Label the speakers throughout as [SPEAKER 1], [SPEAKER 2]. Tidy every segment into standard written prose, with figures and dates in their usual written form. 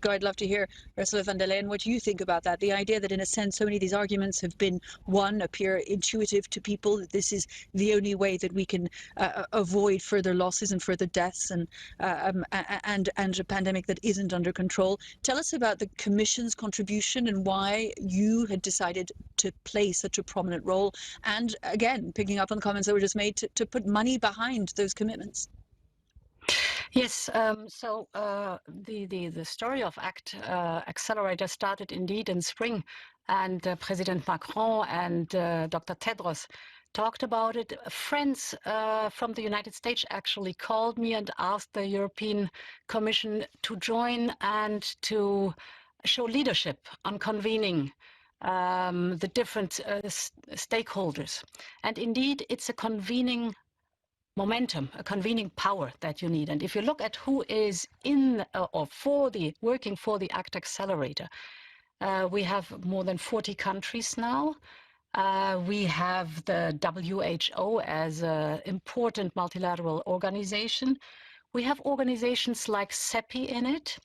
[SPEAKER 1] go, I'd love to hear, Ursula von der Leyen, what you think about that. The idea that, in a sense, so many of these arguments have been, one, appear intuitive to people, that this is the only way that we can avoid further losses and further deaths and a pandemic that isn't under control. Tell us about the Commission's contribution and why you had decided to play such a prominent role. And again, picking up on the comments that were just made, to put money behind those commitments.
[SPEAKER 2] Yes, so the story of ACT-Accelerator started indeed in spring, and President Macron and Dr. Tedros talked about it. Friends from the United States actually called me and asked the European Commission to join and to show leadership on convening the different stakeholders. And indeed, it's a convening momentum, a convening power that you need. And if you look at who is in or working for the ACT-Accelerator, we have more than 40 countries now. We have the WHO as an important multilateral organization. We have organizations like CEPI in it,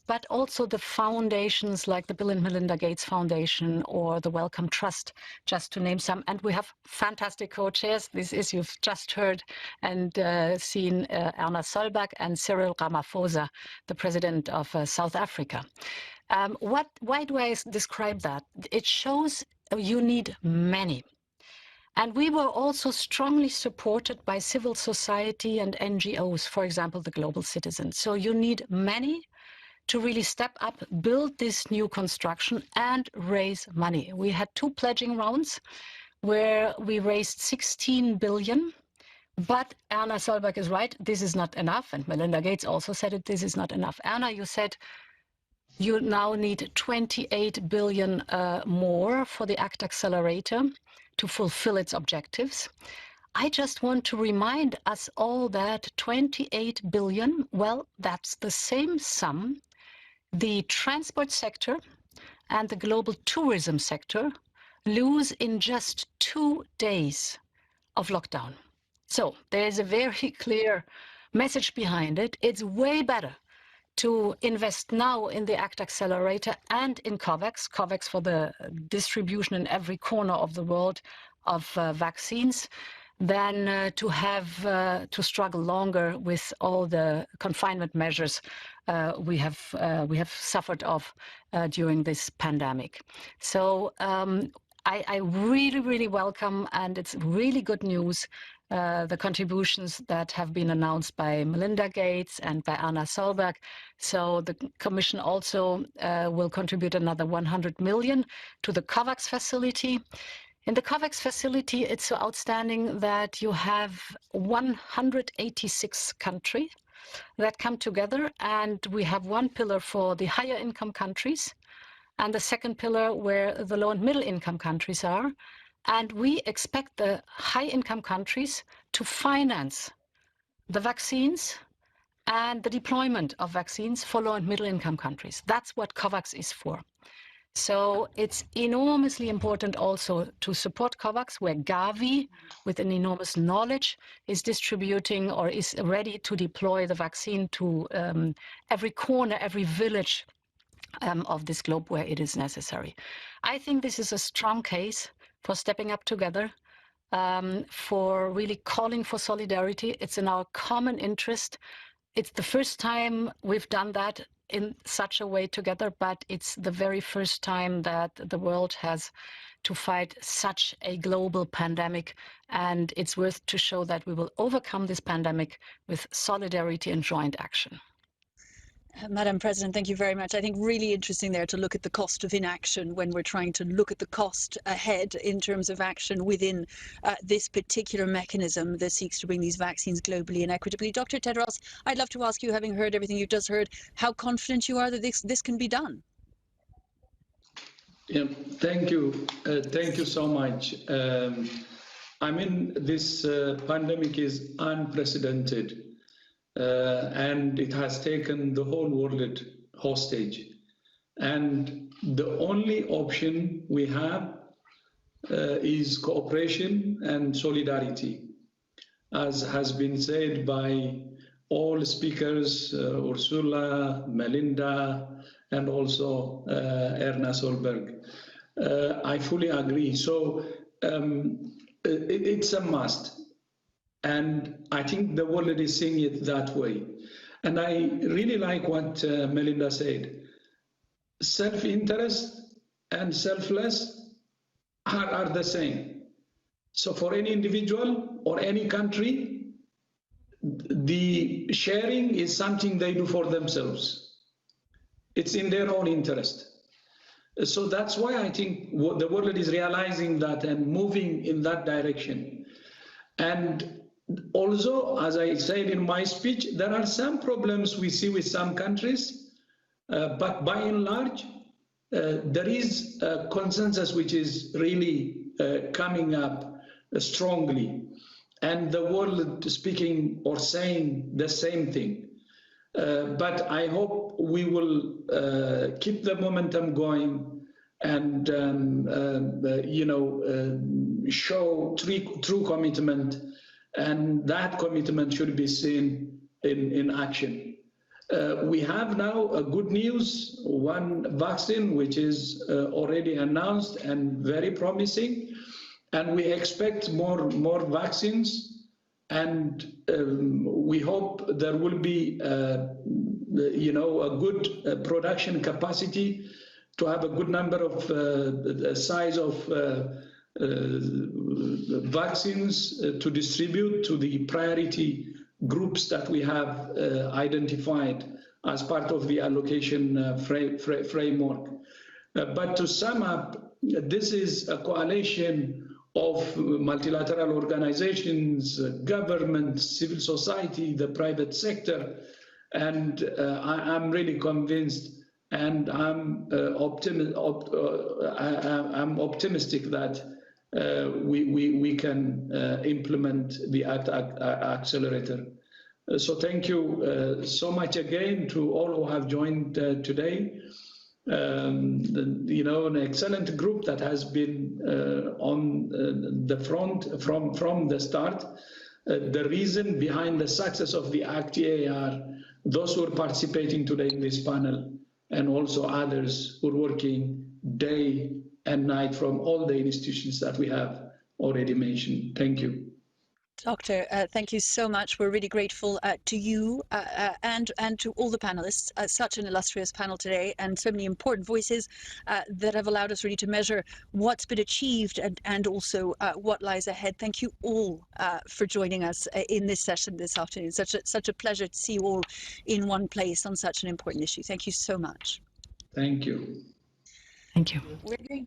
[SPEAKER 2] but also the foundations like the Bill and Melinda Gates Foundation or the Wellcome Trust, just to name some. And we have fantastic co-chairs. This is, you've just heard and seen Erna Solberg and Cyril Ramaphosa, the president of South Africa. Why do I describe that? It shows you need many. And we were also strongly supported by civil society and NGOs, for example, the Global Citizen. So you need many to really step up, build this new construction, and raise money. We had 2 pledging rounds where we raised 16 billion. But Erna Solberg is right, this is not enough. And Melinda Gates also said it, this is not enough. Erna, you said you now need 28 billion more for the ACT-Accelerator to fulfill its objectives. I just want to remind us all that 28 billion, well, that's the same sum the transport sector and the global tourism sector lose in just 2 days of lockdown. So there's a very clear message behind it. It's way better to invest now in the ACT-Accelerator and in Covax for the distribution in every corner of the world of vaccines, than to struggle longer with all the confinement measures we have suffered of during this pandemic. So I really welcome, and it's really good news, the contributions that have been announced by Melinda Gates and by Erna Solberg. So the Commission also will contribute another 100 million to the Covax facility. In the Covax facility, it's so outstanding that you have 186 countries that come together, and we have one pillar for the higher income countries, and the second pillar where the low and middle income countries are. And we expect the high income countries to finance the vaccines and the deployment of vaccines for low and middle income countries. That's what Covax is for. So it's enormously important also to support Covax, where Gavi, with an enormous knowledge, is distributing or is ready to deploy the vaccine to every corner, every village of this globe where it is necessary. I think this is a strong case for stepping up together, for really calling for solidarity. It's in our common interest. It's the first time we've done that in such a way together, but it's the very first time that the world has to fight such a global pandemic, and it's worth to show that we will overcome this pandemic with solidarity and joint action.
[SPEAKER 1] Madam President, thank you very much. I think really interesting there to look at the cost of inaction when we're trying to look at the cost ahead in terms of action within this particular mechanism that seeks to bring these vaccines globally and equitably. Dr. Tedros, I'd love to ask you, having heard everything you've just heard, how confident you are that this can be done?
[SPEAKER 3] Yeah, thank you. Thank you so much. I mean, this pandemic is unprecedented. And it has taken the whole world hostage. And the only option we have is cooperation and solidarity. As has been said by all speakers, Ursula, Melinda, and also Erna Solberg. I fully agree. So it's a must. And I think the world is seeing it that way. And I really like what Melinda said. Self-interest and selfless are the same. So for any individual or any country, the sharing is something they do for themselves. It's in their own interest. So that's why I think the world is realizing that and moving in that direction. And also, as I said in my speech, there are some problems we see with some countries, but by and large, there is a consensus which is really coming up strongly, and the world speaking or saying the same thing. But I hope we will keep the momentum going and show true commitment, and that commitment should be seen in action. We have now good news, one vaccine which is already announced and very promising, and we expect more vaccines, and we hope there will be a good production capacity to have a good number of size of vaccines to distribute to the priority groups that we have identified as part of the allocation framework. But to sum up, this is a coalition of multilateral organizations, government, civil society, the private sector, and I'm really convinced, and I'm optimistic that we can implement the ACT-Accelerator. So thank you so much again to all who have joined today. An excellent group that has been on the front from the start. The reason behind the success of the ACT-A are those who are participating today in this panel, and also others who are working day and night from all the institutions that we have already mentioned. Thank you.
[SPEAKER 1] Doctor, thank you so much. We're really grateful to you and to all the panelists. Such an illustrious panel today, and so many important voices that have allowed us really to measure what's been achieved and also what lies ahead. Thank you all for joining us in this session this afternoon. Such a pleasure to see you all in one place on such an important issue. Thank you so much.
[SPEAKER 3] Thank you.
[SPEAKER 2] Thank you.
[SPEAKER 1] We're going to